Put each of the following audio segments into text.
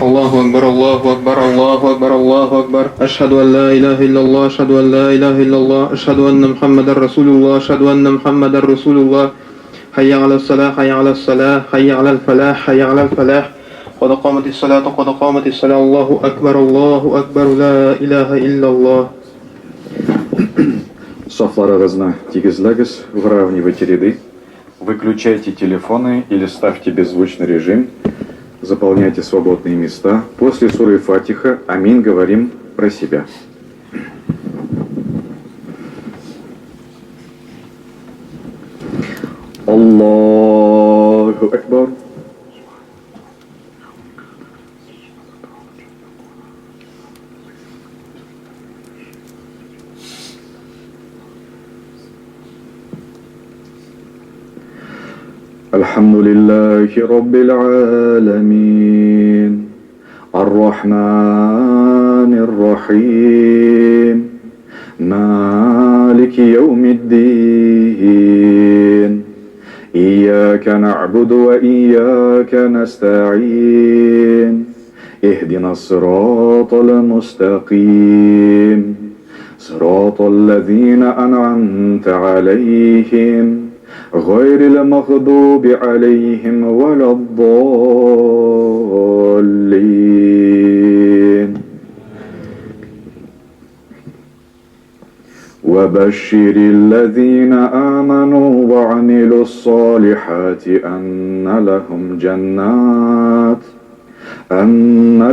الله أكبر الله أكبر الله أكبر الله أكبر أشهد أن لا إله إلا الله أشهد أن لا إله إلا الله أشهد أن محمدا رسول الله أشهد أن محمدا رسول الله حي على الصلاة حي على الصلاة حي على الفلاح حي على الفلاح قد قامت الصلاة قد قامت الصلاة الله أكبر لا إله إلا الله. Saflarınızı тигізләгіз, выравнивайте ряды, выключайте телефоны или ставьте беззвучный режим, заполняйте свободные места. После суры Фатиха «Амин» говорим про себя. Аллаху Акбар. الحمد لله رب العالمين الرحمن الرحيم مالك يوم الدين إياك نعبد وإياك نستعين اهدنا الصراط المستقيم صراط الذين أنعمت عليهم غير المغضوب عليهم ولا الضالين وبشر الذين آمنوا وعملوا الصالحات أن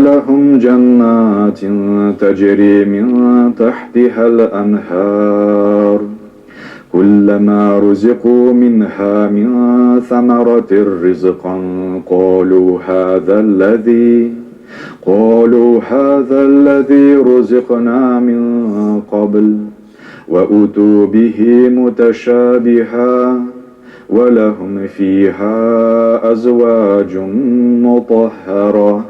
لهم جنات تجري من تحتها الأنهار كلما رزقوا منها من ثمرة رزقا قالوا هذا الذي رزقنا من قبل وأتوا به متشابها ولهم فيها أزواج مطهرة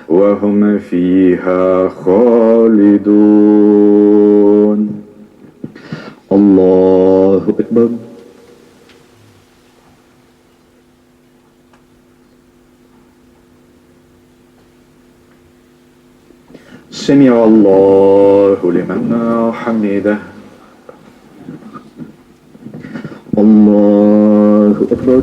وهم فيها خالدون. الله أكبر. سمع الله لمن حمده. الله أكبر.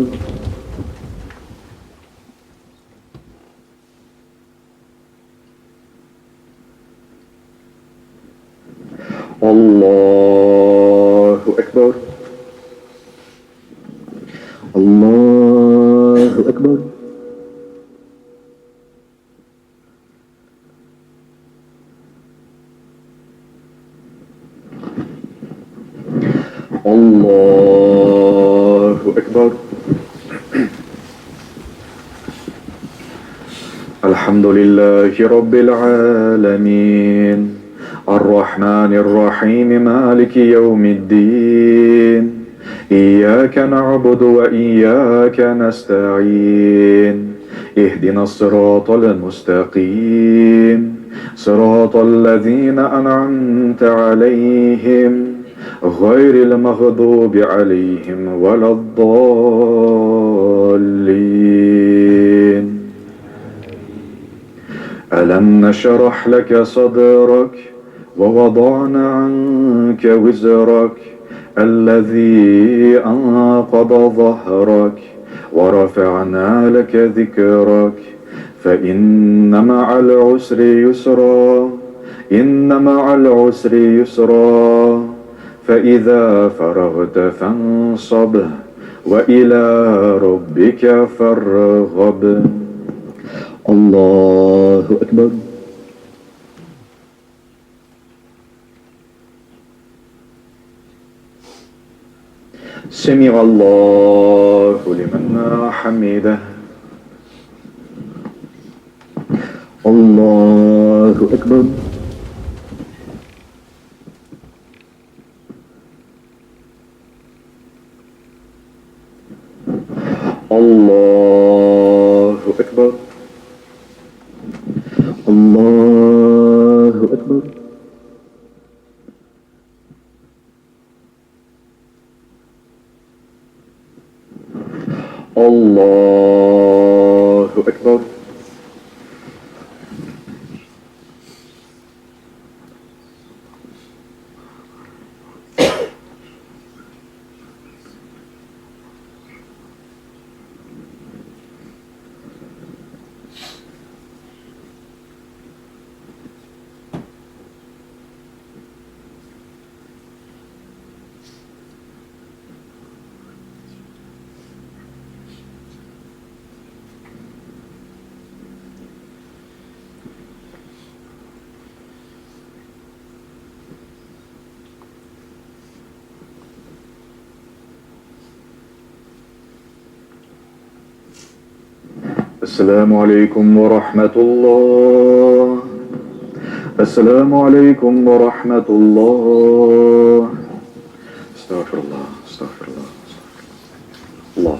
الله أكبر. الله أكبر. الله أكبر. الحمد لله رب العالمين الرحمن الرحيم مالك يوم الدين إياك نعبد وإياك نستعين اهدنا الصراط المستقيم صراط الذين أنعمت عليهم غير المغضوب عليهم ولا الضالين. ألم نشرح لك صدرك ووضعنا عنك وزرك الذي أنقض ظهرك ورفعنا لك ذكرك فإن مع العسر يسرا فإذا فرغت فانصب وإلى ربك فارغب. الله أكبر. سمع الله لمن حمده. الله أكبر. الله أكبر. الله أكبر. الله أكبر. السلام عليكم ورحمة الله. السلام عليكم ورحمة الله. استغفر الله استغفر الله استغفر الله.